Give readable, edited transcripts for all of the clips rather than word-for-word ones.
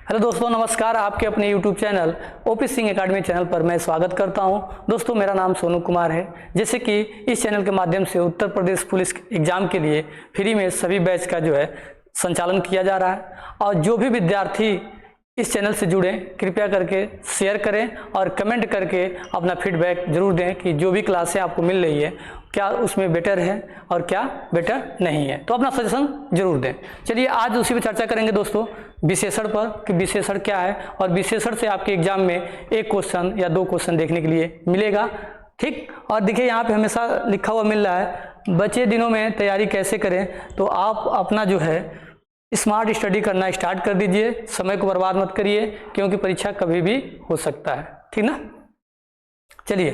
Hello दोस्तों, नमस्कार। आपके अपने YouTube channel OP Singh academy channel पर मैं स्वागत करता हूं। दोस्तों, मेरा नाम सोनू कुमार है। जैसे कि इस चैनल के माध्यम से उत्तर प्रदेश पुलिस एग्जाम के लिए फ्री में सभी बैच का संचालन किया जा रहा है। और जो भी विद्यार्थी इस चैनल से जुड़े, कृपया करके शेयर करें और कमेंट करके अपना फीडबैक जरूर दें कि जो भी क्लासें आपको मिल रही है क्या उसमें बेटर है और क्या बेटर नहीं है, तो अपना सजेशन जरूर दें। चलिए आज उसी पर चर्चा करेंगे दोस्तों, विशेषण पर, कि विशेषण क्या है और विशेषण से आपके एग्जाम में एक क्वेश्चन या दो क्वेश्चन देखने के लिए मिलेगा। ठीक, और देखिए यहाँ पे हमेशा लिखा हुआ मिल रहा है बचे दिनों में तैयारी कैसे करें। तो आप अपना स्मार्ट स्टडी करना स्टार्ट कर दीजिए, समय को बर्बाद मत करिए, क्योंकि परीक्षा कभी भी हो सकता है। ठीक ना। चलिए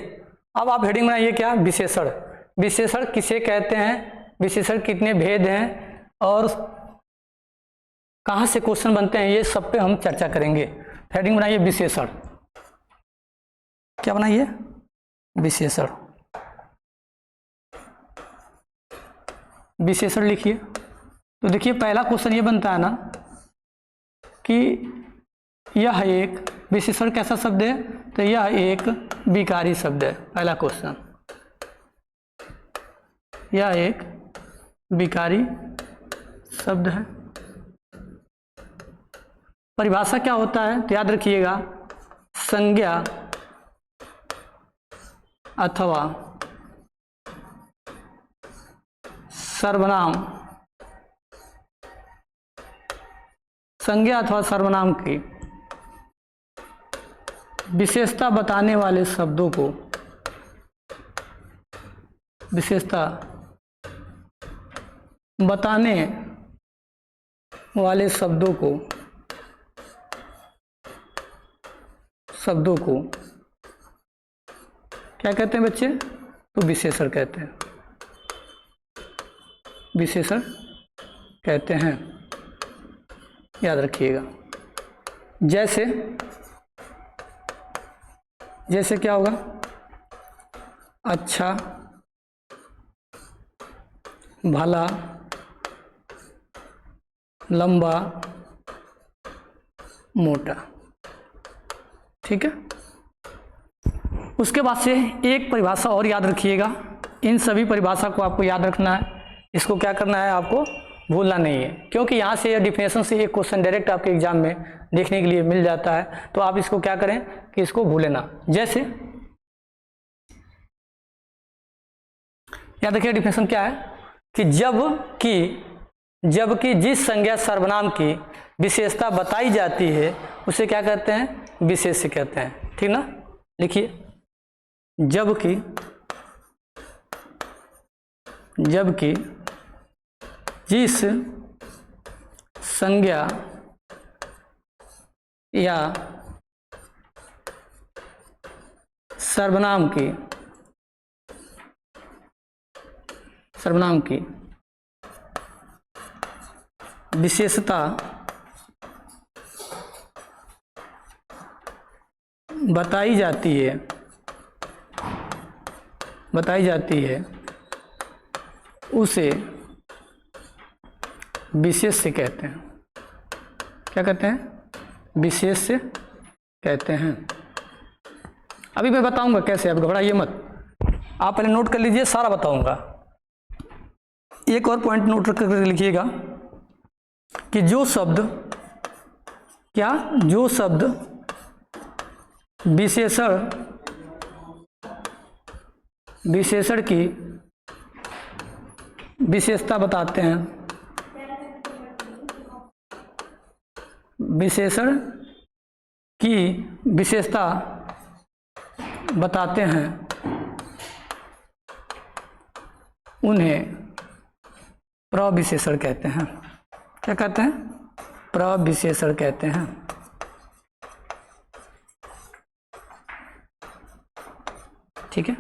अब आप हेडिंग बनाइए, क्या विशेषण। विशेषण किसे कहते हैं, विशेषण कितने भेद हैं और कहाँ से क्वेश्चन बनते हैं, ये सब पे हम चर्चा करेंगे। हेडिंग बनाइए विशेषण। क्या बनाइए, विशेषण। विशेषण लिखिए। तो देखिए पहला क्वेश्चन ये बनता है ना कि यह एक विशेषण कैसा शब्द है, तो यह एक विकारी शब्द है। पहला क्वेश्चन, यह एक विकारी शब्द है। परिभाषा क्या होता है, तो याद रखिएगा, संज्ञा अथवा सर्वनाम, संज्ञा अथवा सर्वनाम की विशेषता बताने वाले शब्दों को, विशेषता बताने वाले शब्दों को क्या कहते हैं बच्चे, तो विशेषण कहते हैं। विशेषण कहते हैं, याद रखिएगा। जैसे क्या होगा, अच्छा, भला, लंबा, मोटा। ठीक है। उसके बाद से एक परिभाषा और याद रखिएगा। इन सभी परिभाषा को आपको याद रखना है, इसको क्या करना है, आपको भूलना नहीं है, क्योंकि यहाँ से डिफिनेशन से एक क्वेश्चन डायरेक्ट आपके एग्जाम में देखने के लिए मिल जाता है। तो आप इसको क्या करें कि इसको भूलें ना। जैसे याद रखिए डिफिनेशन क्या है कि जबकि जिस संज्ञा सर्वनाम की विशेषता बताई जाती है उसे क्या कहते हैं, विशेष्य कहते हैं। ठीक ना। लिखिए, जबकि जिस संज्ञा या सर्वनाम की विशेषता बताई जाती है उसे विशेष्य कहते हैं। क्या कहते हैं, विशेष्य कहते हैं। अभी मैं बताऊंगा कैसे, आप घबराइए मत, आप पहले नोट कर लीजिए, सारा बताऊंगा। एक और पॉइंट नोट करके लिखिएगा कि जो शब्द विशेषण की विशेषता बताते हैं, विशेषण की विशेषता बताते हैं उन्हें प्रविशेषण कहते हैं। क्या कहते हैं, प्रविशेषण कहते हैं। ठीक है।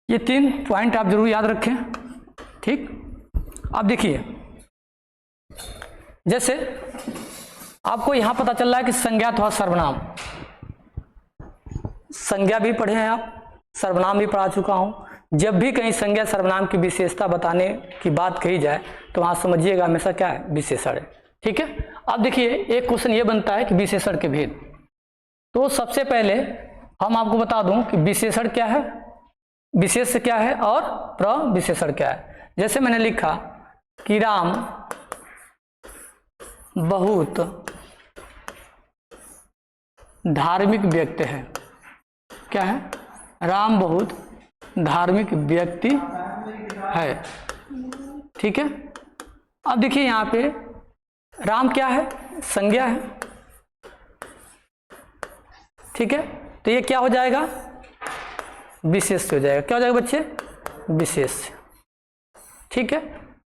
ये 3 पॉइंट आप जरूर याद रखें। ठीक। अब देखिए, जैसे आपको यहां पता चल रहा है कि संज्ञा अथवा सर्वनाम, संज्ञा भी पढ़े हैं आप, सर्वनाम भी पढ़ा चुका हूं। जब भी कहीं संज्ञा सर्वनाम की विशेषता बताने की बात कही जाए तो वहां समझिएगा हमेशा क्या है, विशेषण है। ठीक है। अब देखिए एक क्वेश्चन ये बनता है कि विशेषण के भेद। तो सबसे पहले हम आपको बता दूं कि विशेषण क्या है, विशेष्य क्या है और प्रविशेषण क्या है। जैसे मैंने लिखा कि राम बहुत धार्मिक व्यक्ति है। क्या है? राम बहुत धार्मिक व्यक्ति है। ठीक है। अब देखिए यहाँ पे राम क्या है? संज्ञा है। ठीक है, तो ये क्या हो जाएगा? विशेष हो जाएगा। क्या हो जाएगा बच्चे? विशेष। ठीक है।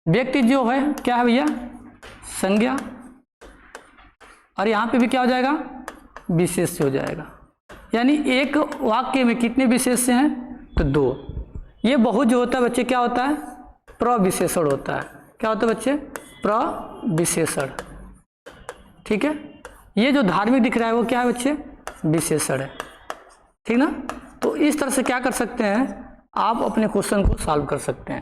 व्यक्ति जो है क्या है भैया? संज्ञा। और यहाँ पे भी क्या हो जाएगा? विशेष हो जाएगा। यानी एक वाक्य में कितने विशेष्य हैं? तो दो। ये बहुत जो होता है बच्चे क्या होता है? प्रविशेषण होता है। क्या होता है बच्चे? प्रविशेषण। ठीक है। ये जो धार्मिक दिख रहा है वो क्या है बच्चे? विशेषण है। ठीक ना। तो इस तरह से क्या कर सकते हैं, आप अपने क्वेश्चन को सॉल्व कर सकते हैं।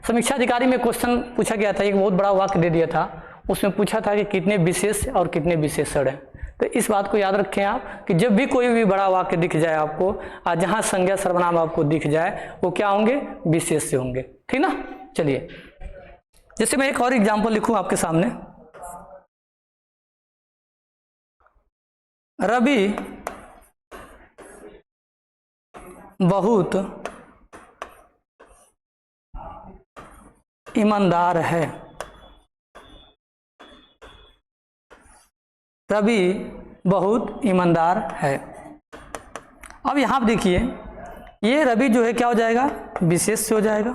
समीक्षा अधिकारी में क्वेश्चन पूछा गया था, एक बहुत बड़ा वाक्य दे दिया था, उसमें पूछा था कि कितने विशेष और कितने विशेषण हैं। तो इस बात को याद रखें आप कि जब भी कोई भी बड़ा वाक्य दिख जाए आपको, और जहां संज्ञा सर्वनाम आपको दिख जाए, वो क्या होंगे? विशेष से होंगे। ठीक ना। चलिए, जैसे मैं एक और एग्जाम्पल लिखूं आपके सामने। रवि बहुत ईमानदार है। रवि बहुत ईमानदार है। अब यहां पर देखिए, ये रवि जो है क्या हो जाएगा? विशेष से हो जाएगा।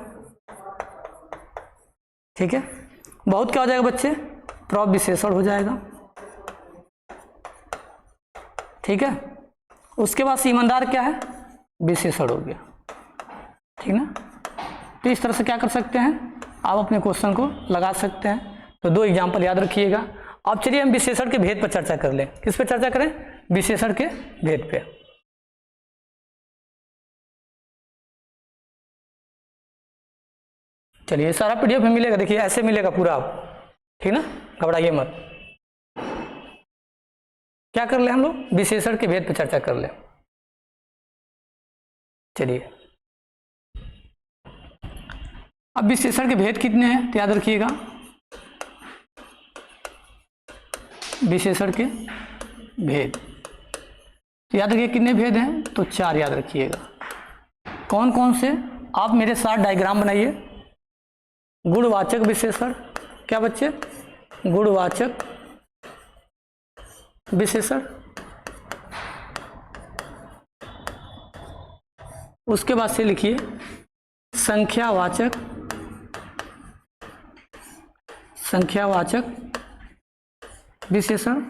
ठीक है। बहुत क्या हो जाएगा बच्चे? प्रविशेषण हो जाएगा। ठीक है। उसके बाद ईमानदार क्या है? विशेषण हो गया। ठीक ना। तो इस तरह से क्या कर सकते हैं, आप अपने क्वेश्चन को लगा सकते हैं। तो दो एग्जाम्पल याद रखिएगा। अब चलिए हम विशेषण के भेद पर चर्चा कर लें। किस पर चर्चा करें? विशेषण के भेद पे। चलिए, सारा पीडीएफ में मिलेगा, देखिए ऐसे मिलेगा पूरा आप। ठीक ना, घबराइए मत। क्या कर ले हम लोग? विशेषण के भेद पर चर्चा कर ले। चलिए, अब विशेषण के भेद कितने हैं तो याद रखिएगा। विशेषण के भेद तो याद रखिए कितने भेद हैं? तो 4 याद रखिएगा। कौन कौन से? आप मेरे साथ डायग्राम बनाइए। गुणवाचक विशेषण। क्या बच्चे? गुणवाचक विशेषण। उसके बाद से लिखिए संख्यावाचक। संख्यावाचक विशेषण।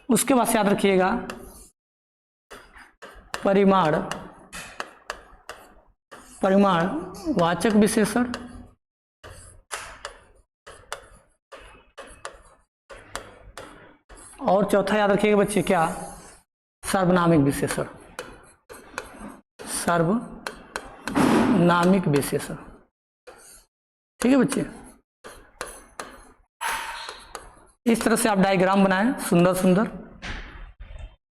उसके बाद से याद रखिएगा परिमाणवाचक विशेषण। और चौथा याद रखिएगा बच्चे क्या? सार्वनामिक विशेषण। सार्वनामिक विशेषण। ठीक है बच्चे। इस तरह से आप डायग्राम बनाएं सुंदर सुंदर।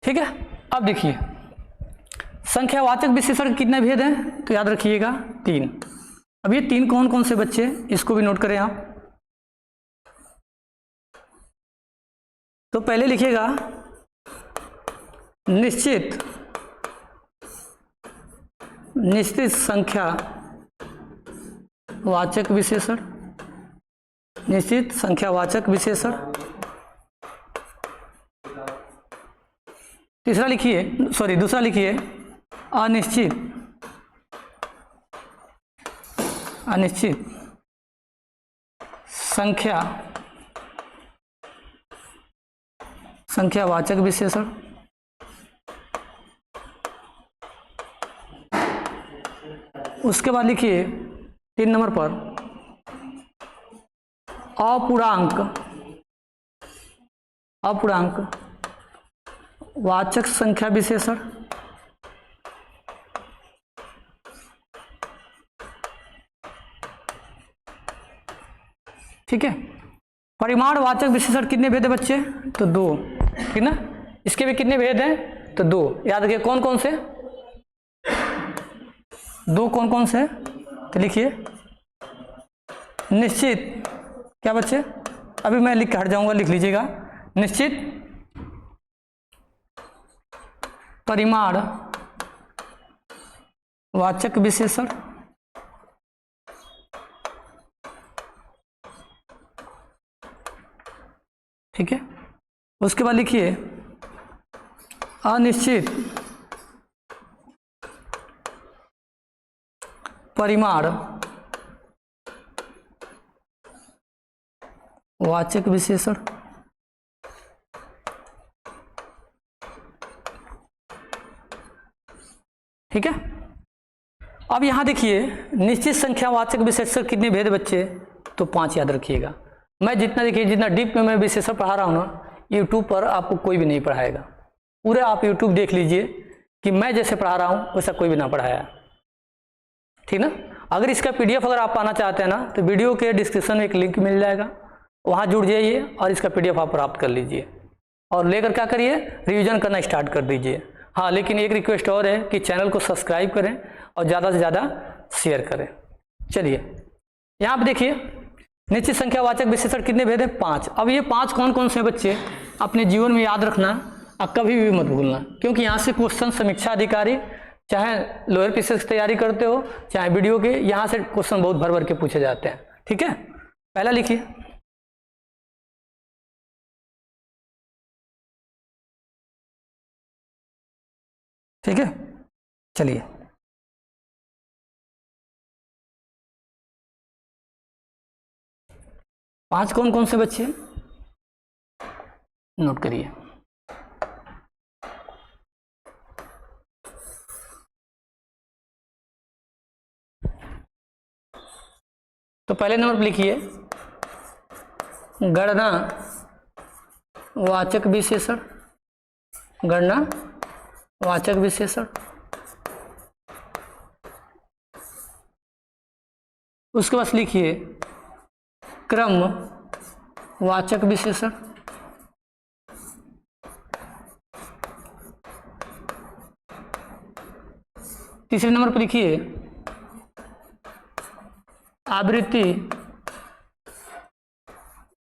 ठीक है। अब देखिए संख्यावाचक विशेषण के कितने भेद हैं तो याद रखिएगा 3। अब ये 3 कौन कौन से बच्चे, इसको भी नोट करें आप। तो पहले लिखिएगा निश्चित संख्या वाचक विशेषण। निश्चित संख्यावाचक विशेषण। तीसरा लिखिए, दूसरा लिखिए अनिश्चित संख्यावाचक विशेषण। उसके बाद लिखिए 3 नंबर पर अपूर्णांक वाचक संख्या विशेषण। ठीक है। परिमाणवाचक विशेषण कितने भेद है बच्चे? तो 2, ठीक ना। इसके भी कितने भेद हैं? तो 2। याद रखिए कौन कौन से? 2 कौन कौन से? तो लिखिए निश्चित, क्या बच्चे? अभी मैं लिख के हट जाऊंगा, लिख लीजिएगा। निश्चित परिमाण वाचक विशेषण, ठीक है। उसके बाद लिखिए अनिश्चित परिमाण वाचक विशेषण, ठीक है। अब यहां देखिए निश्चित संख्या वाचक विशेषण कितने भेद बच्चे? तो 5 याद रखिएगा। मैं जितना देखिए जितना डीप में मैं विशेषण पढ़ा रहा हूं ना, यूट्यूब पर आपको कोई भी नहीं पढ़ाएगा। पूरे आप यूट्यूब देख लीजिए कि मैं जैसे पढ़ा रहा हूं वैसा कोई भी ना पढ़ाया, ठीक ना। अगर इसका पीडीएफ अगर आप पाना चाहते हैं ना, तो वीडियो के डिस्क्रिप्शन में एक लिंक मिल जाएगा, वहां जुड़ जाइए और इसका पीडीएफ आप प्राप्त कर लीजिए और लेकर क्या करिए, रिवीजन करना स्टार्ट कर दीजिए। हाँ, लेकिन एक रिक्वेस्ट और है कि चैनल को सब्सक्राइब करें और ज़्यादा से ज़्यादा शेयर करें। चलिए यहाँ पे देखिए निश्चित संख्या वाचक विशेषण कितने भेद है? 5। अब ये 5 कौन कौन से बच्चे अपने जीवन में याद रखना और कभी भी मत भूलना, क्योंकि यहाँ से क्वेश्चन समीक्षा अधिकारी, चाहे लोअर पीसीएस की तैयारी करते हो चाहे वीडियो के, यहाँ से क्वेश्चन बहुत भर भर के पूछे जाते हैं, ठीक है। पहला लिखिए ठीक है। चलिए पांच कौन कौन से बच्चे नोट करिए। तो पहले नंबर पर लिखिए गणना वाचक विशेषण, गणना वाचक विशेषण। उसके बाद लिखिए क्रम वाचक विशेषण, तीसरे नंबर पर लिखिए आवृत्ति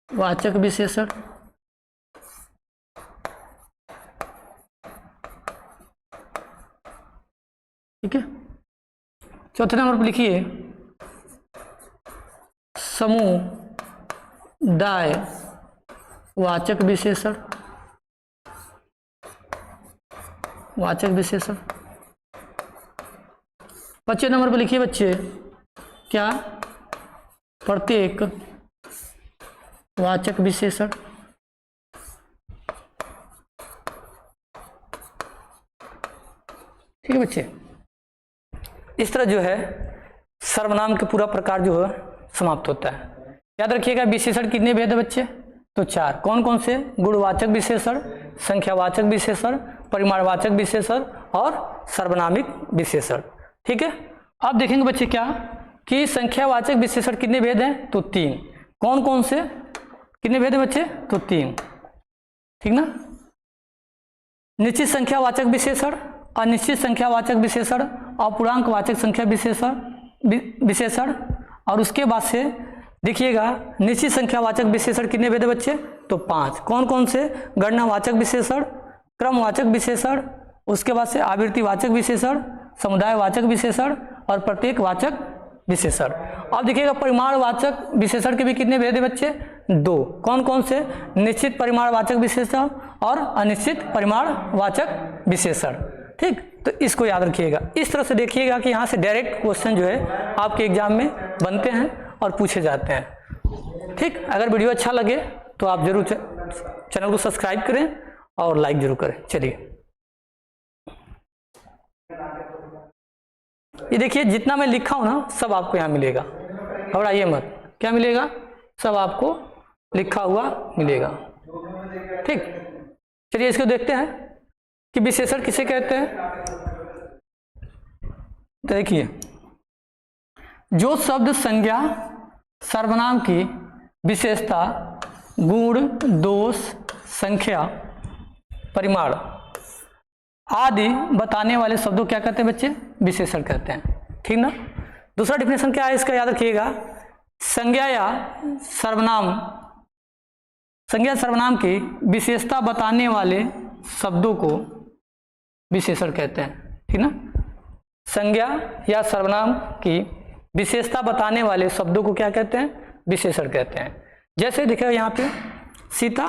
वाचक विशेषण, ठीक है। चौथे नंबर पर लिखिए समुदाय वाचक विशेषण, वाचक विशेषण। 25 नंबर पर लिखिए बच्चे क्या, प्रत्येक वाचक विशेषण, ठीक है बच्चे। इस तरह जो है सर्वनाम के पूरा प्रकार जो है समाप्त होता है। याद रखिएगा विशेषण कितने भेद है बच्चे? तो 4। कौन कौन से? गुणवाचक विशेषण, संख्यावाचक विशेषण, परिमाणवाचक विशेषण और सर्वनामिक विशेषण, ठीक है। अब देखेंगे बच्चे क्या कि संख्यावाचक विशेषण कितने भेद हैं? तो 3। कौन कौन से कितने भेद है बच्चे? तो 3, ठीक ना। निश्चित संख्यावाचक विशेषण, अनिश्चित संख्यावाचक विशेषण, अपूर्णांकवाचक संख्या विशेषण। और उसके बाद से देखिएगा निश्चित संख्यावाचक विशेषण कितने भेद है बच्चे? तो 5। कौन कौन से? गणनावाचक विशेषण, क्रमवाचक विशेषण, उसके बाद से आवृत्तिवाचक विशेषण, समुदायवाचक विशेषण और प्रत्येकवाचक विशेषण। अब देखिएगा परिमाणवाचक विशेषण के भी कितने भेद है बच्चे? 2। कौन कौन से? निश्चित परिमाणवाचक विशेषण और अनिश्चित परिमाणवाचक विशेषण, ठीक। तो इसको याद रखिएगा। इस तरह से देखिएगा कि यहाँ से डायरेक्ट क्वेश्चन जो है आपके एग्जाम में बनते हैं और पूछे जाते हैं, ठीक। अगर वीडियो अच्छा लगे तो आप जरूर चैनल को सब्सक्राइब करें और लाइक जरूर करें। चलिए ये देखिए जितना मैं लिखा हूं ना सब आपको यहाँ मिलेगा, घबराइए मत। क्या मिलेगा? सब आपको लिखा हुआ मिलेगा, ठीक। चलिए इसको देखते हैं कि विशेषण किसे कहते हैं। देखिए जो शब्द संज्ञा सर्वनाम की विशेषता, गुण, दोष, संख्या, परिमाण आदि बताने वाले शब्दों क्या कहते हैं बच्चे? विशेषण कहते हैं। ठीक ना। दूसरा डिफिनेशन क्या है इसका, याद रखिएगा। संज्ञा या सर्वनाम की विशेषता बताने वाले शब्दों को विशेषण कहते हैं। ठीक ना। संज्ञा या सर्वनाम की विशेषता बताने वाले शब्दों को क्या कहते हैं? विशेषण कहते हैं। जैसे देखिए यहाँ पे सीता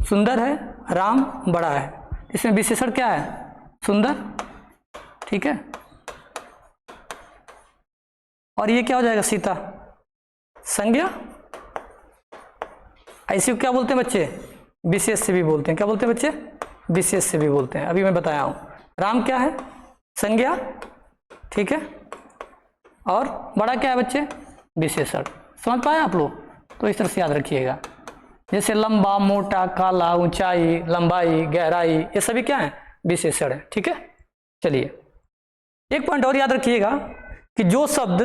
सुंदर है, राम बड़ा है, इसमें विशेषण क्या है? सुंदर। ठीक है। और ये क्या हो जाएगा? सीता। संज्ञा। ऐसे क्या बोलते हैं बच्चे? विशेष से भी बोलते हैं। क्या बोलते हैं बच्चे? विशेष से भी बोलते हैं। अभी मैं बताया हूं। राम क्या है? संज्ञा। ठीक है। और बड़ा क्या है बच्चे? विशेषण। समझ पाए आप लोग? तो इस तरह से याद रखिएगा। जैसे लंबा, मोटा, काला, ऊंचाई, लंबाई, गहराई, ये सभी क्या है? विशेषण है। ठीक है। चलिए एक पॉइंट और याद रखिएगा कि जो शब्द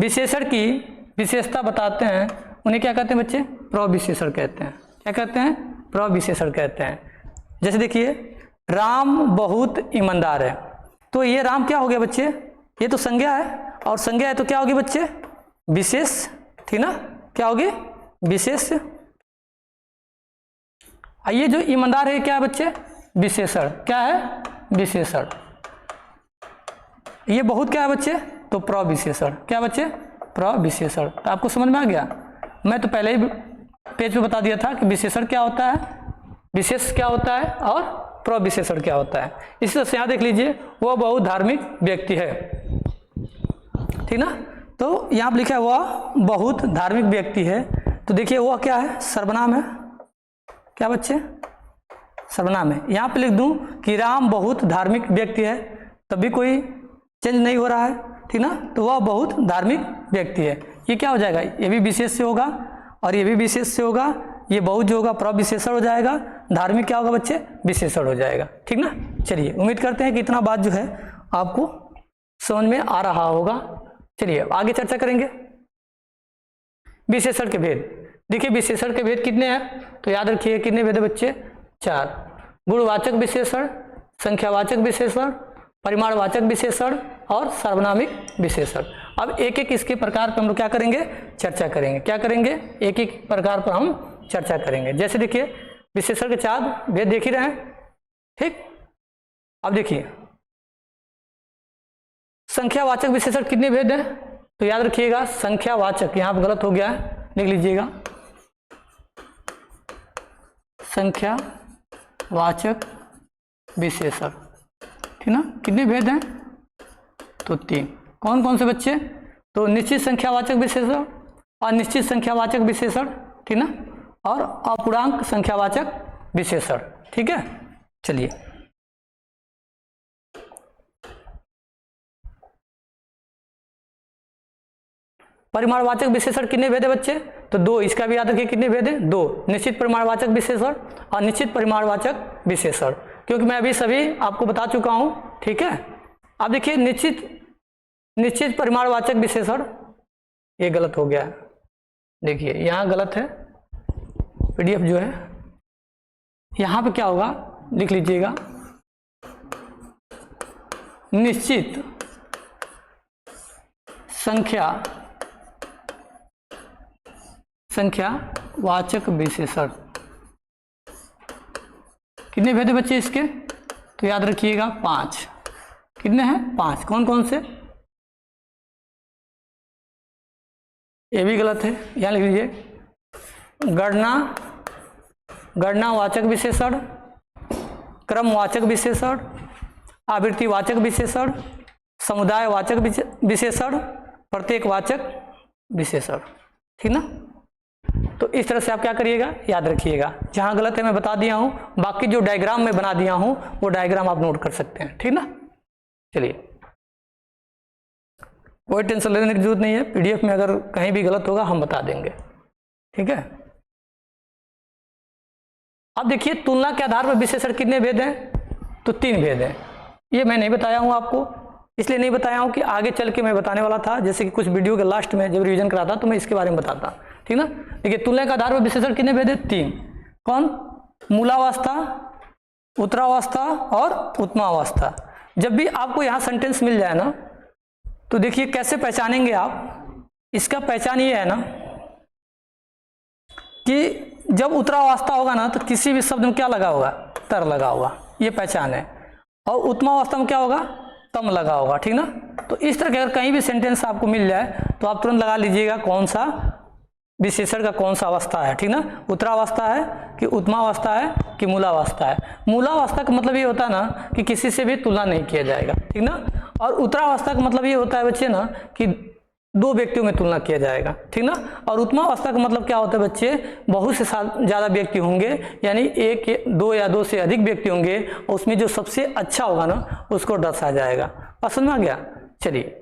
विशेषण की विशेषता बताते हैं उन्हें क्या कहते हैं बच्चे? प्रविशेषण कहते हैं। क्या कहते हैं? प्रविशेषण कहते हैं। जैसे देखिए राम बहुत ईमानदार है, तो ये राम क्या हो गया बच्चे? ये तो संज्ञा है, और संज्ञा है तो क्या होगी बच्चे? विशेष। ठीक ना। क्या होगी? विशेष। ये जो ईमानदार है क्या है बच्चे? विशेषण। क्या है? विशेषण। ये बहुत क्या है बच्चे? तो प्रविशेषण। क्या बच्चे? प्रविशेषण। तो आपको समझ में आ गया? मैं तो पहले ही पेज पे बता दिया था कि विशेषण क्या होता है, विशेष क्या होता है और प्रविशेषण क्या होता है। इसी तरह से यहाँ देख लीजिए, वह बहुत धार्मिक व्यक्ति है। ठीक ना। तो यहाँ पर लिखा है वह बहुत धार्मिक व्यक्ति है, तो देखिए वह क्या है? सर्वनाम है। क्या बच्चे? सर्वनाम है। यहाँ पे लिख दूं कि राम बहुत धार्मिक व्यक्ति है, तभी कोई चेंज नहीं हो रहा है। ठीक ना। तो वह बहुत धार्मिक व्यक्ति है, ये क्या हो जाएगा? ये भी विशेष से होगा और ये भी विशेष से होगा। ये बहुत जो होगा प्रविशेषण हो जाएगा, धार्मिक क्या होगा बच्चे? विशेषण हो जाएगा। ठीक ना। चलिए उम्मीद करते हैं कि इतना बात जो है आपको समझ में आ रहा होगा। चलिए आगे चर्चा करेंगे। विशेषण के भेद। देखिए विशेषण के भेद कितने हैं? तो याद रखिए कितने भेद है बच्चे? 4। गुणवाचक विशेषण, संख्यावाचक विशेषण, परिमाणवाचक विशेषण और सार्वनामिक विशेषण। अब एक एक इसके प्रकार पर हम लोग क्या करेंगे? चर्चा करेंगे। क्या करेंगे? एक एक प्रकार पर हम चर्चा करेंगे। जैसे देखिए विशेषण के 4 भेद देख ही रहे हैं। ठीक। अब देखिए संख्यावाचक विशेषण कितने भेद हैं? तो याद रखिएगा संख्यावाचक, यहाँ पर गलत हो गया है, लिख लीजिएगा। संख्यावाचक विशेषण। ठीक ना। कितने भेद हैं? तो 3। कौन कौन से बच्चे? तो निश्चित संख्यावाचक विशेषण, अनिश्चित संख्यावाचक विशेषण। ठीक ना। और अपूर्णांक संख्यावाचक विशेषण। ठीक है। चलिए परिमाणवाचक विशेषण कितने भेद है बच्चे? तो 2। इसका भी याद रखिए कितने भेद है? 2। निश्चित परिमाणवाचक विशेषण और निश्चित परिमाणवाचक विशेषण, क्योंकि मैं अभी सभी आपको बता चुका हूं। ठीक है। अब देखिए निश्चित परिमाणवाचक विशेषण, ये गलत हो गया है। देखिए यहां गलत है, पीडीएफ जो है यहां पे क्या होगा? लिख लीजिएगा निश्चित संख्यावाचक विशेषण। कितने भेद है बच्चे इसके? तो याद रखिएगा 5। कितने हैं? 5। कौन कौन से? ये भी गलत है, यहाँ लिख लीजिए गणनावाचक विशेषण, क्रमवाचक विशेषण, आवृत्तिवाचक विशेषण, समुदायवाचक विशेषण, प्रत्येकवाचक विशेषण। ठीक ना। तो इस तरह से आप क्या करिएगा? याद रखिएगा। जहां गलत है मैं बता दिया हूं, बाकी जो डायग्राम में बना दिया हूं वो डायग्राम आप नोट कर सकते हैं। ठीक ना। चलिए कोई टेंशन लेने की जरूरत नहीं है, पीडीएफ में अगर कहीं भी गलत होगा हम बता देंगे। ठीक है। अब देखिए तुलना के आधार पर विशेषण कितने भेद हैं? तो 3 भेद हैं। ये मैं नहीं बताया हूं आपको, इसलिए नहीं बताया हूं कि आगे चल के मैं बताने वाला था। जैसे कि कुछ वीडियो के लास्ट में जब रिवीजन कराता तो मैं इसके बारे में बताता। ठीक ठीक ना। देखिए तुलना के आधार पर विशेषण कितने भेदे? 3। कौन? मूलावस्था, उत्तरावस्था और उत्तमावस्था। जब भी आपको यहाँ सेंटेंस मिल जाए ना तो देखिए कैसे पहचानेंगे आप। इसका पहचान ये है ना कि जब उत्तरावस्था होगा ना तो किसी भी शब्द में क्या लगा होगा? तर लगा होगा, ये पहचान है। और उत्तमावस्था में क्या होगा? तम लगा होगा, ठीक ना। तो इस तरह के अगर कहीं भी सेंटेंस आपको मिल जाए तो आप तुरंत लगा लीजिएगा कौन सा विशेषण का कौन सा अवस्था है, ठीक ना। उत्तरावस्था है कि उत्तमावस्था है कि मूलावस्था है। मूलावस्था का मतलब ये होता है ना कि किसी से भी तुलना नहीं किया जाएगा, ठीक ना। और उत्तरावस्था का मतलब ये होता है बच्चे ना कि 2 व्यक्तियों में तुलना किया जाएगा, ठीक ना। और उत्तमावस्था का मतलब क्या होता है बच्चे? बहुत से ज़्यादा व्यक्ति होंगे, यानी 1, 2 या 2 से अधिक व्यक्ति होंगे और उसमें जो सबसे अच्छा होगा ना उसको दर्शाया जाएगा। पसंद में आ गया? चलिए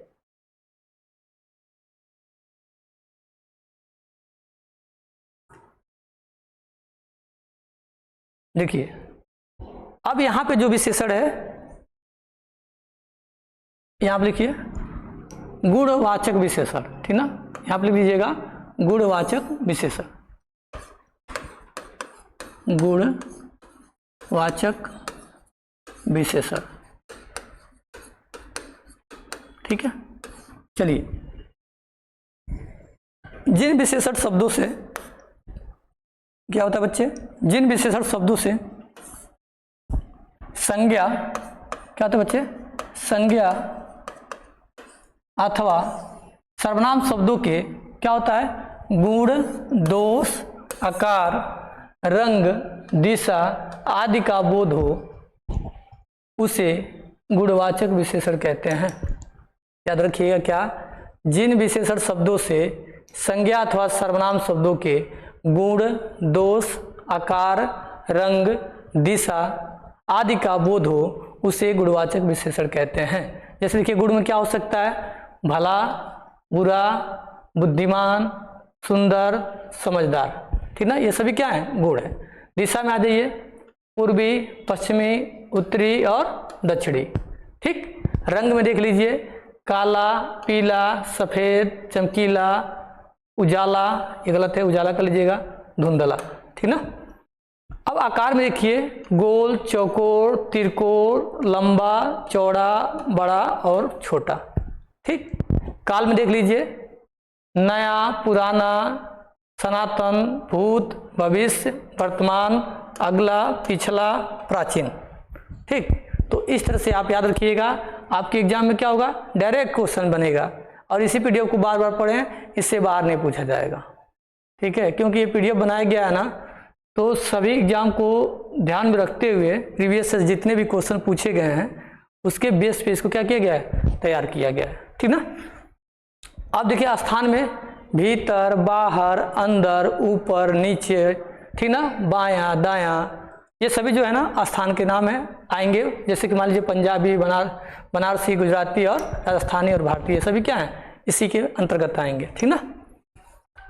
देखिए, अब यहाँ पे जो विशेषण है यहाँ पे लिखिए गुणवाचक विशेषण, ठीक ना। यहाँ पे लिख लीजिएगा गुणवाचक विशेषण, गुणवाचक विशेषण, ठीक है। चलिए, जिन विशेषण शब्दों से क्या होता है बच्चे? जिन विशेषण शब्दों से संज्ञा क्या होता है बच्चे? संज्ञा अथवा सर्वनाम शब्दों के क्या होता है? गुण, दोष, आकार, रंग, दिशा आदि का बोध हो, उसे गुणवाचक विशेषण कहते हैं। याद रखिएगा क्या? जिन विशेषण शब्दों से संज्ञा अथवा सर्वनाम शब्दों के गुण, दोष, आकार, रंग, दिशा आदि का बोध हो, उसे गुणवाचक विशेषण कहते हैं। जैसे देखिए, गुण में क्या हो सकता है? भला, बुरा, बुद्धिमान, सुंदर, समझदार, ठीक ना। ये सभी क्या है? गुण है। दिशा में आ जाइए, पूर्वी, पश्चिमी, उत्तरी और दक्षिणी, ठीक। रंग में देख लीजिए, काला, पीला, सफेद, चमकीला, उजाला, ये गलत है, उजाला कर लीजिएगा, धुंधला, ठीक ना। अब आकार में देखिए, गोल, चौकोर, त्रिकोण, लंबा, चौड़ा, बड़ा और छोटा, ठीक। काल में देख लीजिए, नया, पुराना, सनातन, भूत, भविष्य, वर्तमान, अगला, पिछला, प्राचीन, ठीक। तो इस तरह से आप याद रखिएगा। आपके एग्जाम में क्या होगा? डायरेक्ट क्वेश्चन बनेगा और इसी पीडीएफ को बार बार पढ़ें, इससे बाहर नहीं पूछा जाएगा, ठीक है। क्योंकि ये पीडीएफ बनाया गया है ना तो सभी एग्जाम को ध्यान में रखते हुए प्रीवियस से जितने भी क्वेश्चन पूछे गए हैं उसके बेस पे इसको क्या किया गया है? तैयार किया गया है, ठीक ना। अब देखिए, स्थान में भीतर, बाहर, अंदर, ऊपर, नीचे, ठीक ना, बायां, दायां, ये सभी जो है ना स्थान के नाम है आएंगे। जैसे कि मान लीजिए पंजाबी, बनारसी, गुजराती और राजस्थानी और भारतीय, ये सभी क्या है? इसी के अंतर्गत आएंगे, ठीक ना।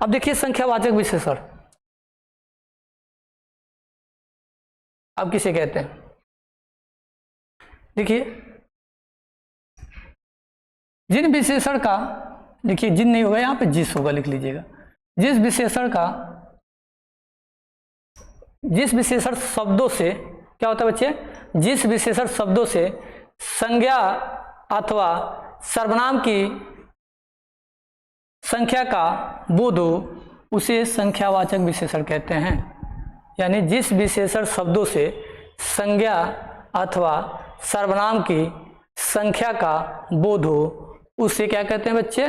अब देखिए संख्यावाचक विशेषण अब किसे कहते हैं? देखिए, जिन विशेषण का, देखिए जिन नहीं होगा यहाँ पे जिस होगा, लिख लीजिएगा। जिस विशेषण शब्दों से क्या होता है बच्चे? जिस विशेषण शब्दों से संज्ञा अथवा सर्वनाम की संख्या का बोध हो, उसे संख्यावाचक विशेषण कहते हैं। यानी जिस विशेषण शब्दों से संज्ञा अथवा सर्वनाम की संख्या का बोध हो, उसे क्या कहते हैं बच्चे?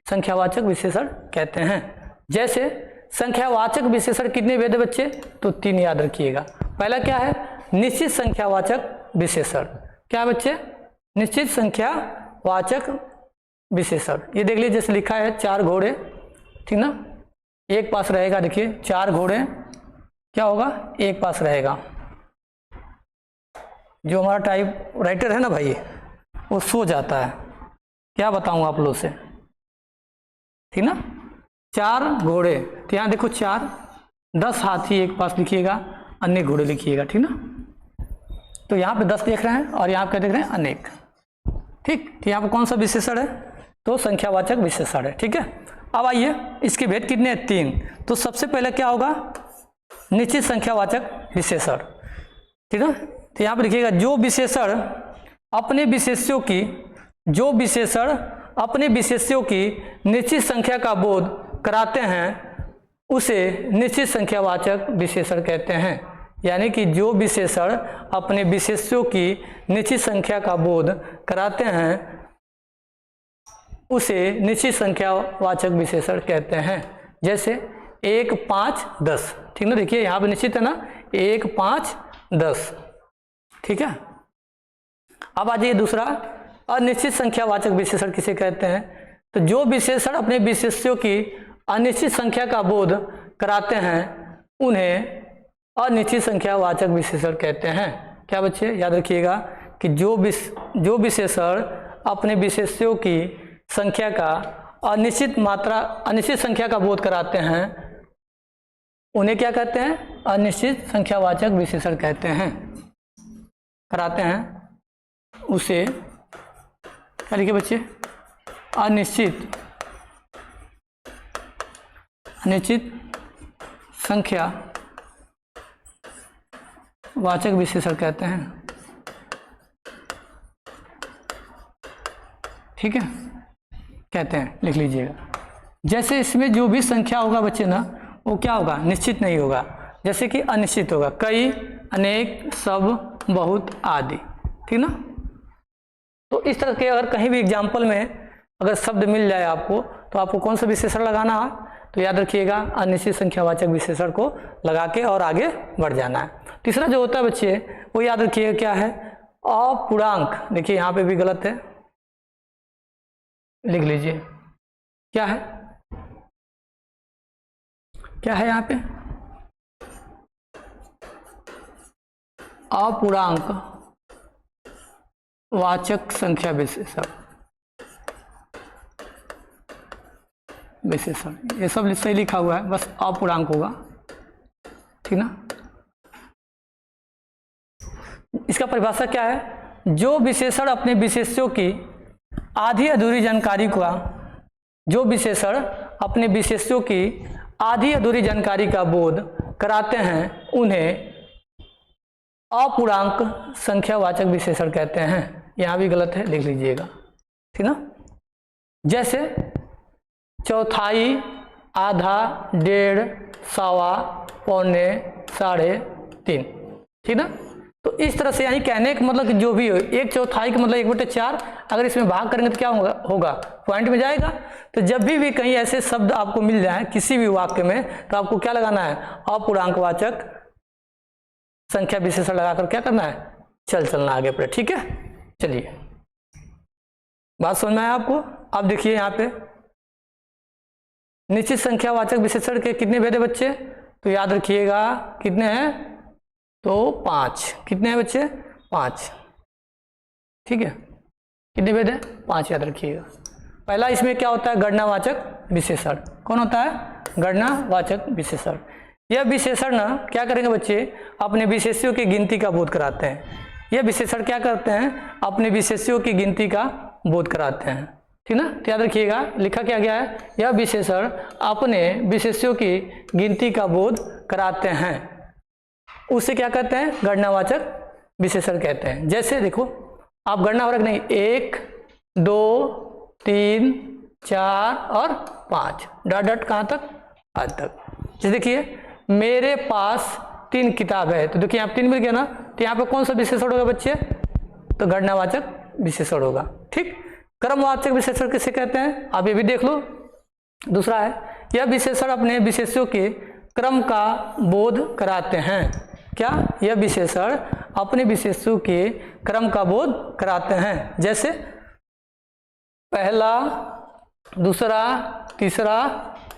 संख्यावाचक विशेषण कहते हैं। जैसे संख्यावाचक विशेषण कितने भेद है बच्चे? तो 3 याद रखिएगा। पहला क्या है? निश्चित संख्यावाचक विशेषण। क्या है बच्चे? निश्चित संख्यावाचक विशेषण। ये देख लीजिए, जैसे लिखा है 4 घोड़े, ठीक ना, एक पास रहेगा। देखिए 4 घोड़े क्या होगा? एक पास रहेगा। जो हमारा टाइप राइटर है ना भाई, वो सो जाता है, क्या बताऊं आप लोग से, ठीक ना। 4 घोड़े, तो यहाँ देखो 4, 10 हाथी एक पास लिखिएगा, अनेक घोड़े लिखिएगा, ठीक ना। तो यहाँ पे 10 देख रहे हैं और यहाँ पे क्या देख रहे हैं? अनेक, ठीक। तो यहाँ पे कौन सा विशेषण है? तो संख्यावाचक विशेषण है, ठीक है। अब आइए, इसके भेद कितने हैं? 3। तो सबसे पहले क्या होगा? निश्चित संख्यावाचक विशेषण, ठीक है। तो यहाँ पर लिखिएगा, जो विशेषण अपने विशेष्यों की निश्चित संख्या का बोध कराते हैं उसे निश्चित संख्यावाचक विशेषण कहते हैं। यानी कि जो विशेषण अपने विशेष्यों की निश्चित संख्या का बोध कराते हैं उसे निश्चित संख्यावाचक विशेषण कहते हैं। जैसे 1, 5, 10, ठीक ना। देखिए यहाँ पे निश्चित है ना, 1, 5, 10, ठीक है। अब आ जाइए दूसरा, अनिश्चित संख्यावाचक विशेषण किसे कहते हैं? तो जो विशेषण अपने विशेष्यों की अनिश्चित संख्या का बोध कराते हैं उन्हें अनिश्चित संख्यावाचक विशेषण कहते हैं। क्या बच्चे याद रखिएगा कि जो विशेषण अपने विशेष्यों की संख्या का अनिश्चित संख्या का बोध कराते हैं उन्हें क्या कहते हैं? अनिश्चित संख्यावाचक विशेषण कहते हैं। कराते हैं उसे क्या लिखे बच्चे? अनिश्चित संख्या वाचक विशेषण कहते हैं, ठीक है, कहते हैं, लिख लीजिएगा। जैसे इसमें जो भी संख्या होगा बच्चे ना, वो क्या होगा? निश्चित नहीं होगा। जैसे कि अनिश्चित होगा, कई, अनेक, सब, बहुत आदि, ठीक ना। तो इस तरह के अगर कहीं भी एग्जाम्पल में अगर शब्द मिल जाए आपको, तो आपको कौन सा विशेषण लगाना है? तो याद रखिएगा, अनिश्चित संख्यावाचक विशेषण को लगा के और आगे बढ़ जाना है। तीसरा जो होता है बच्चे, वो याद रखिएगा क्या है? अपूर्णांक। देखिए यहाँ पे भी गलत है, लिख लीजिए। क्या है? क्या है यहाँ पे? अपूर्णांक वाचक संख्या विशेषण। ये सब सही लिखा हुआ है, बस अपूर्णांक होगा, ठीक ना। इसका परिभाषा क्या है? जो विशेषण अपने विशेष्यों की आधी अधूरी जानकारी का बोध कराते हैं उन्हें अपूर्णांक संख्यावाचक विशेषण कहते हैं। यहाँ भी गलत है, लिख लीजिएगा, ठीक ना। जैसे चौथाई, आधा, डेढ़, सवा, पौने, 3.5, ठीक ना। तो इस तरह से यानी कहने का मतलब कि जो भी हो, 1/4 का मतलब 1/4, अगर इसमें भाग करेंगे तो क्या होगा? पॉइंट में जाएगा। तो जब भी कहीं ऐसे शब्द आपको मिल जाए किसी भी वाक्य में, तो आपको क्या लगाना है? अपूर्णांकवाचक संख्या विशेषण लगाकर क्या करना है? चलना आगे पर, ठीक है। चलिए, बात समझ में आया आपको? अब देखिए यहाँ पे निश्चित संख्यावाचक विशेषण के कितने भेद है बच्चे? तो याद रखिएगा कितने हैं? तो 5। कितने हैं बच्चे? 5, ठीक है। कितने भेद है? 5 याद रखिएगा। पहला इसमें क्या होता है? गणनावाचक विशेषण। कौन होता है? गणनावाचक विशेषण। यह विशेषण ना क्या करेंगे बच्चे? अपने विशेष्यों की गिनती का बोध कराते हैं। यह विशेषण क्या करते हैं? अपने विशेष्यों की गिनती का बोध कराते हैं, ठीक ना। तो याद रखिएगा, लिखा क्या गया है? यह विशेषण अपने विशेष्यों की गिनती का बोध कराते हैं, उसे क्या कहते हैं? गणनावाचक विशेषण कहते हैं। जैसे देखो, आप गणना हो रहा नहीं, 1, 2, 3, 4 और 5, डॉट कहाँ तक? आज तक। जैसे देखिए, मेरे पास 3 किताब है, तो देखिए यहाँ 3 मिल गया ना, तो यहाँ पे कौन सा विशेषण होगा बच्चे? तो गणनावाचक विशेषण होगा, ठीक। क्रमवाचक विशेषण किसे कहते हैं? आप ये भी देख लो। दूसरा है, यह विशेषण अपने विशेष्यों के क्रम का बोध कराते हैं। क्या? यह विशेषण अपने विशेष्यों के क्रम का बोध कराते हैं। जैसे पहला, दूसरा, तीसरा,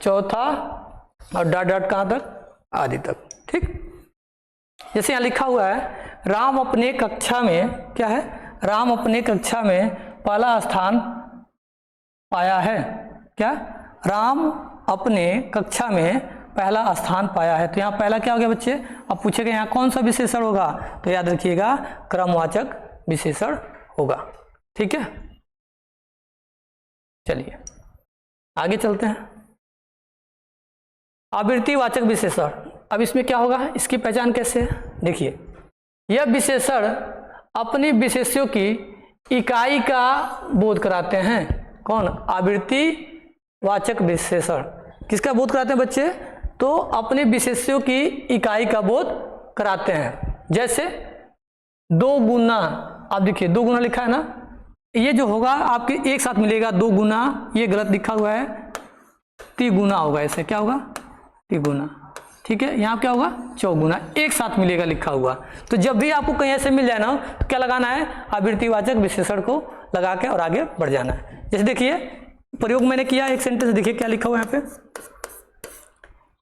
चौथा और डॉट कहाँ तक? आदि तक, ठीक। जैसे यहाँ लिखा हुआ है, राम अपने कक्षा में, क्या है? राम अपने कक्षा में पहला स्थान पाया है। क्या? राम अपने कक्षा में पहला स्थान पाया है। तो यहाँ पहला क्या हो गया बच्चे? अब पूछेगा यहाँ कौन सा विशेषण होगा? तो याद रखिएगा, क्रमवाचक विशेषण होगा, ठीक है। चलिए आगे चलते हैं। आवृत्तिवाचक विशेषण। अब इसमें क्या होगा, इसकी पहचान कैसे है, देखिए यह विशेषण अपनी विशेष्यों की इकाई का बोध कराते हैं। कौन, आवृत्तिवाचक विशेषण किसका बोध कराते हैं बच्चे, तो अपने विशेष्यों की इकाई का बोध कराते हैं। जैसे 2 गुना, आप देखिए 2 गुना लिखा है ना, ये जो होगा आपके एक साथ मिलेगा 2 गुना, ये गलत लिखा हुआ है, तिगुना होगा, ऐसे क्या होगा, तिगुना, ठीक है। यहाँ क्या होगा, चौगुना, एक साथ मिलेगा लिखा हुआ। तो जब भी आपको कहीं ऐसे मिल जाए ना, तो क्या लगाना है, आवृत्तिवाचक विशेषण को लगा के और आगे बढ़ जाना है। जैसे देखिए प्रयोग मैंने किया, एक सेंटेंस देखिए क्या लिखा हुआ है यहाँ पे,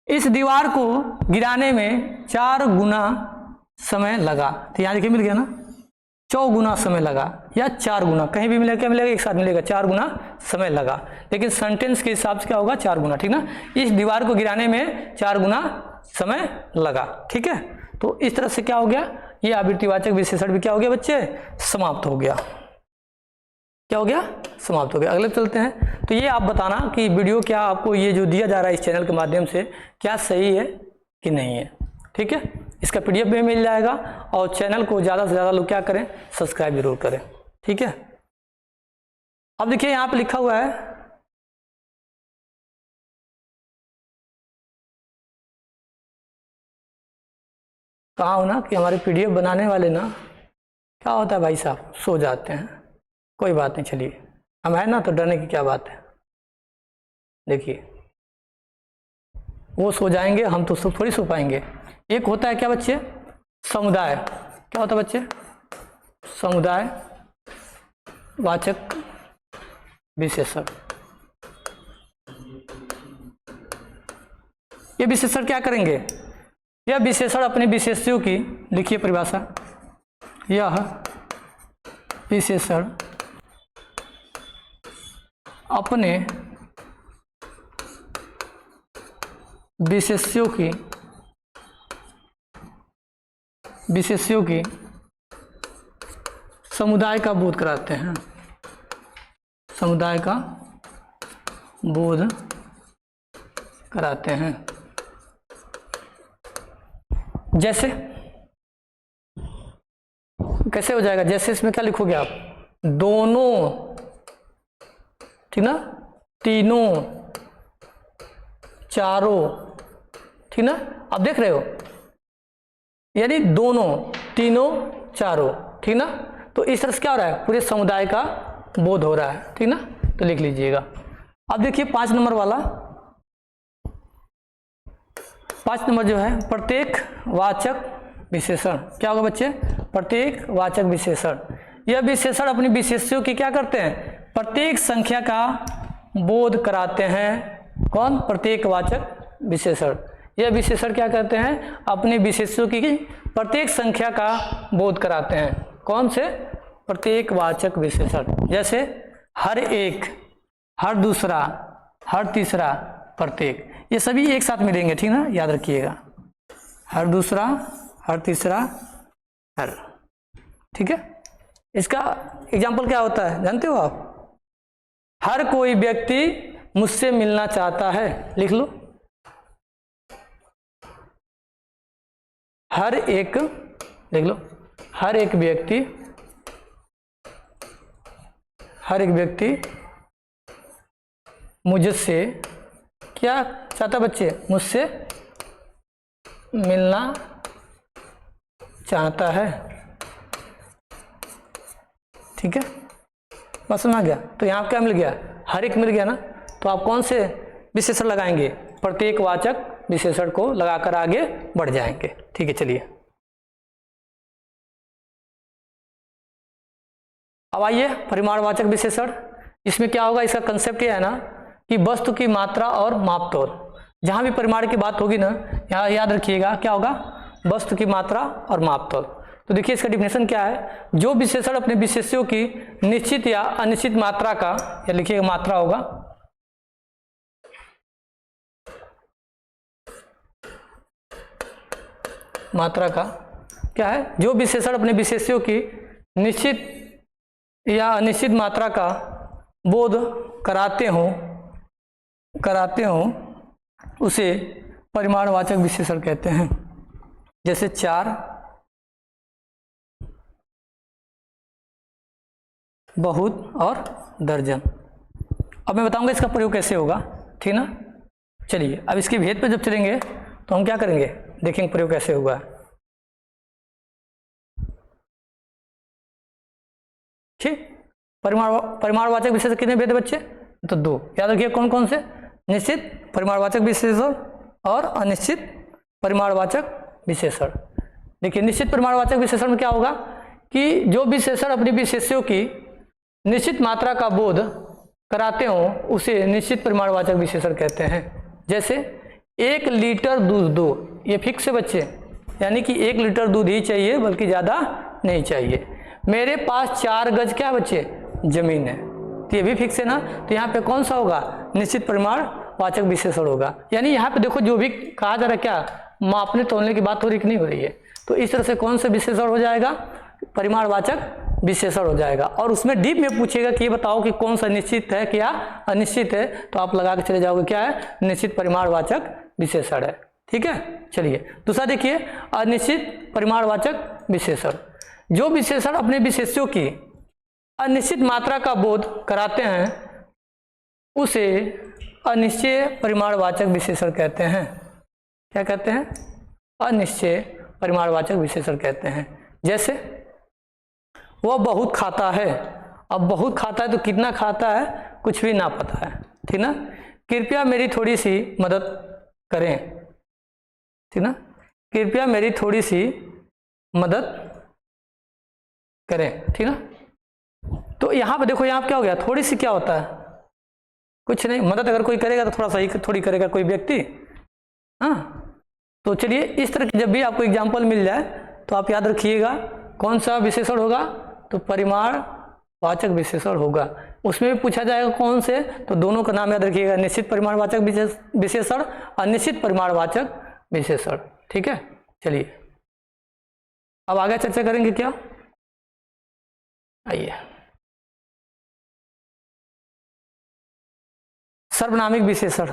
इस दीवार को गिराने में 4 गुना समय लगा। तो यहाँ देखिए मिल गया ना, 4 गुना समय लगा या 4 गुना, कहीं भी मिलेगा, क्या मिलेगा, एक साथ मिलेगा, 4 गुना समय लगा। लेकिन सेंटेंस के हिसाब से क्या होगा, 4 गुना, ठीक ना। इस दीवार को गिराने में 4 गुना समय लगा, ठीक है। तो इस तरह से क्या हो गया, ये आवृत्तिवाचक विशेषण भी क्या हो गया बच्चे, समाप्त हो गया। क्या हो गया, समाप्त हो गया। अगले चलते हैं। तो ये आप बताना कि वीडियो क्या आपको ये जो दिया जा रहा है इस चैनल के माध्यम से क्या सही है कि नहीं है, ठीक है। इसका PDF भी मिल जाएगा और चैनल को ज़्यादा से ज़्यादा लोग क्या करें, सब्सक्राइब जरूर करें, ठीक है। अब देखिए यहाँ पे लिखा हुआ है, कहा हो ना कि हमारे PDF बनाने वाले ना क्या होता है भाई साहब, सो जाते हैं। कोई बात नहीं, चलिए हम है ना, तो डरने की क्या बात है। देखिए वो सो जाएंगे, हम तो थोड़ी सो पाएंगे। एक होता है क्या बच्चे, समुदाय, क्या होता है बच्चे, समुदाय वाचक विशेषण। ये विशेषण क्या करेंगे, यह विशेषण अपने विशेष्यों की, लिखिए परिभाषा, यह विशेषण अपने विशेष्यों की समुदाय का बोध कराते हैं, समुदाय का बोध कराते हैं। जैसे कैसे हो जाएगा, जैसे इसमें क्या लिखोगे आप, दोनों, ठीक ना, तीनों, चारों, ठीक ना। आप देख रहे हो, यानी दोनों, तीनों, चारों, ठीक ना। तो इस तरह से क्या हो रहा है, पूरे समुदाय का बोध हो रहा है, ठीक ना। तो लिख लीजिएगा। अब देखिए 5 नंबर वाला, 5 नंबर जो है, प्रत्येक वाचक विशेषण। क्या होगा बच्चे, प्रत्येक वाचक विशेषण। यह विशेषण अपनी विशेष्यों की क्या करते हैं, प्रत्येक संख्या का बोध कराते हैं। कौन, प्रत्येक वाचक विशेषण। यह विशेषण क्या करते हैं, अपने विशेष्यों की प्रत्येक संख्या का बोध कराते हैं। कौन से, प्रत्येक वाचक विशेषण। जैसे हर एक, हर दूसरा, हर तीसरा, प्रत्येक, ये सभी एक साथ मिलेंगे, ठीक ना, याद रखिएगा, हर दूसरा, हर तीसरा, हर, ठीक है। इसका एग्जाम्पल क्या होता है जानते हो आप, हर कोई व्यक्ति मुझसे मिलना चाहता है, लिख लो, हर एक, लिख लो, हर एक व्यक्ति मुझसे क्या चाहता बच्चे, मुझसे मिलना चाहता है, ठीक है। बस समझ गया। तो यहाँ क्या मिल गया, हर एक मिल गया ना। तो आप कौन से विशेषण लगाएंगे, प्रत्येक वाचक विशेषण को लगाकर आगे बढ़ जाएंगे, ठीक है। चलिए अब आइए परिमाणवाचक विशेषण। इसमें क्या होगा, इसका कंसेप्ट ये है ना कि वस्तु की मात्रा और मापतोल, जहां भी परिमाण की बात होगी ना, यहाँ याद रखिएगा क्या होगा, वस्तु की मात्रा और मापतोल। तो देखिए इसका डिफिनेशन क्या है, जो विशेषण अपने विशेष्यों की निश्चित या अनिश्चित मात्रा का, या लिखिएगा मात्रा होगा, मात्रा का क्या है, जो विशेषण अपने विशेष्यों की निश्चित या अनिश्चित मात्रा का बोध कराते हो उसे परिमाणवाचक विशेषण कहते हैं, जैसे 4, बहुत और दर्जन। अब मैं बताऊंगा इसका प्रयोग कैसे होगा, ठीक ना। चलिए अब इसके भेद पे जब चलेंगे तो हम क्या करेंगे, देखेंगे प्रयोग कैसे होगा। ठीक, परिमाणवाचक विशेषण कितने भेद है बच्चे, तो 2। याद रखिए कौन कौन से, निश्चित परिमाणवाचक विशेषण और अनिश्चित परिमाणवाचक विशेषण। देखिए निश्चित परिमाणवाचक विशेषण में क्या होगा कि जो विशेषण अपनी विशेष्यों की निश्चित मात्रा का बोध कराते हो उसे निश्चित परिमाणवाचक विशेषण कहते हैं। जैसे 1 लीटर दूध दो, ये फिक्स है बच्चे, यानी कि 1 लीटर दूध ही चाहिए बल्कि ज़्यादा नहीं चाहिए। मेरे पास 4 गज क्या बच्चे जमीन है, तो ये भी फिक्स है ना, तो यहाँ पे कौन सा होगा, निश्चित परिमाणवाचक विशेषण होगा। यानी यहाँ पे देखो जो भी कहा जा रहा है क्या, मापने तोलने की बात हो रही कि नहीं हो रही है, तो इस तरह से कौन सा विशेषण हो जाएगा, परिमाणवाचक विशेषण हो जाएगा। और उसमें डीप में पूछेगा कि ये बताओ कि कौन सा निश्चित है क्या अनिश्चित है, तो आप लगा के चले जाओगे क्या है, निश्चित परिमाणवाचक विशेषण है। ठीक है, चलिए दूसरा देखिए, अनिश्चित परिमाणवाचक विशेषण। जो विशेषण अपने विशेष्यों की अनिश्चित मात्रा का बोध कराते हैं उसे अनिश्चय परिमाणवाचक विशेषण कहते हैं। क्या कहते हैं, अनिश्चय परिमाणवाचक विशेषण कहते हैं। जैसे वह बहुत खाता है, अब बहुत खाता है तो कितना खाता है कुछ भी ना पता है, ठीक ना। कृपया मेरी थोड़ी सी मदद करें, ठीक ना, कृपया मेरी थोड़ी सी मदद करें, ठीक ना। तो यहाँ पे देखो, यहाँ पे क्या हो गया, थोड़ी सी क्या होता है, कुछ नहीं, मदद अगर कोई करेगा तो थोड़ा सा ही थोड़ी करेगा कोई व्यक्ति, हाँ। तो चलिए इस तरह की जब भी आपको एग्जाम्पल मिल जाए तो आप याद रखिएगा कौन सा विशेषण होगा, तो परिमाणवाचक विशेषण होगा। उसमें भी पूछा जाएगा कौन से, तो दोनों का नाम याद रखिएगा, निश्चित परिमाणवाचक विशेषण, अनिश्चित परिमाणवाचक विशेषण। ठीक है, चलिए अब आगे चर्चा करेंगे क्या, आइए। सर्वनामिक विशेषण,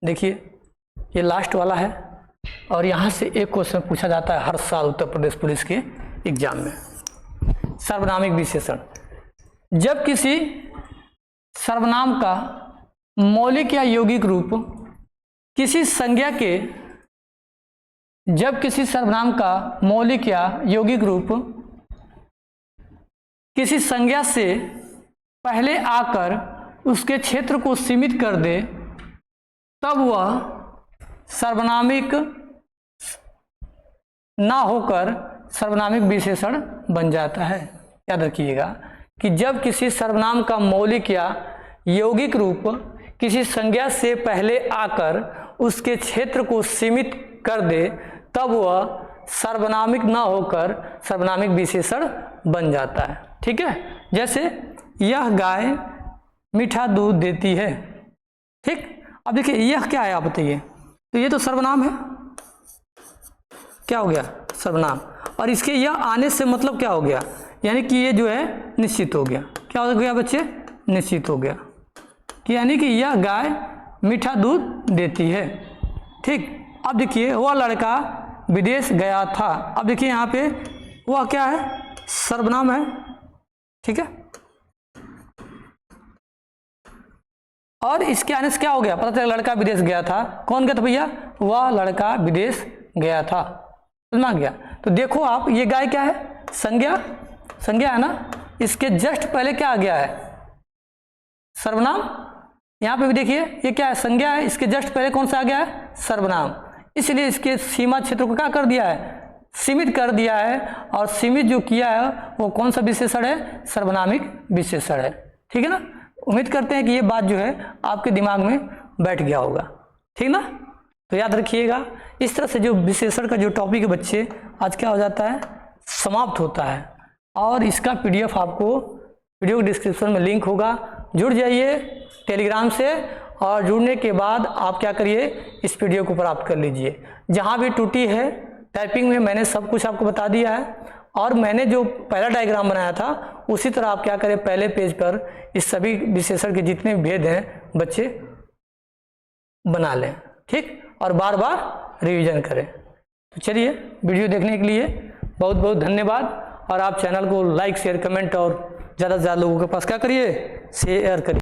देखिए ये लास्ट वाला है और यहाँ से एक क्वेश्चन पूछा जाता है हर साल उत्तर प्रदेश पुलिस के एग्जाम में। सर्वनामिक विशेषण, जब किसी सर्वनाम का मौलिक या यौगिक रूप किसी संज्ञा के, जब किसी सर्वनाम का मौलिक या यौगिक रूप किसी संज्ञा से पहले आकर उसके क्षेत्र को सीमित कर दे तब वह सर्वनामिक ना होकर सर्वनामिक विशेषण बन जाता है। याद रखिएगा कि जब किसी सर्वनाम का मौलिक या यौगिक रूप किसी संज्ञा से पहले आकर उसके क्षेत्र को सीमित कर दे तब वह सर्वनामिक ना होकर सर्वनामिक विशेषण बन जाता है। ठीक है, जैसे यह गाय मीठा दूध देती है। ठीक, अब देखिए यह क्या है आप बताइए, तो ये तो सर्वनाम है, क्या हो गया सर्वनाम, और इसके यह आने से मतलब क्या हो गया, यानी कि ये जो है निश्चित हो गया। क्या हो गया बच्चे, निश्चित हो गया कि यानी कि यह गाय मीठा दूध देती है। ठीक, अब देखिए वह लड़का विदेश गया था, अब देखिए यहाँ पे वह क्या है, सर्वनाम है। ठीक है, और इसके आने से क्या हो गया, पता चला लड़का विदेश गया था, कौन गया था भैया, वह लड़का विदेश गया था, समझ गया। तो देखो आप, ये गाय क्या है, संज्ञा, संज्ञा है ना, इसके जस्ट पहले क्या आ गया है, सर्वनाम। यहाँ पे भी देखिए ये क्या है, संज्ञा है, इसके जस्ट पहले कौन सा आ गया है, सर्वनाम। इसलिए इसके सीमा क्षेत्र को क्या कर दिया है, सीमित कर दिया है, और सीमित जो किया है वो कौन सा विशेषण है, सर्वनामिक विशेषण है। ठीक है ना, उम्मीद करते हैं कि ये बात जो है आपके दिमाग में बैठ गया होगा। ठीक ना, तो याद रखिएगा इस तरह से जो विशेषण का जो टॉपिक है बच्चे आज क्या हो जाता है, समाप्त होता है। और इसका PDF आपको वीडियो डिस्क्रिप्शन में लिंक होगा, जुड़ जाइए टेलीग्राम से, और जुड़ने के बाद आप क्या करिए, इस PDF को प्राप्त कर लीजिए। जहाँ भी त्रुटि है टाइपिंग में मैंने सब कुछ आपको बता दिया है, और मैंने जो पहला डायग्राम बनाया था उसी तरह आप क्या करें, पहले पेज पर इस सभी विशेषण के जितने भेद हैं बच्चे बना लें। ठीक, और बार बार रिवीजन करें। तो चलिए, वीडियो देखने के लिए बहुत बहुत धन्यवाद। और आप चैनल को लाइक शेयर कमेंट और ज़्यादा से ज़्यादा लोगों के पास क्या करिए, शेयर करिए।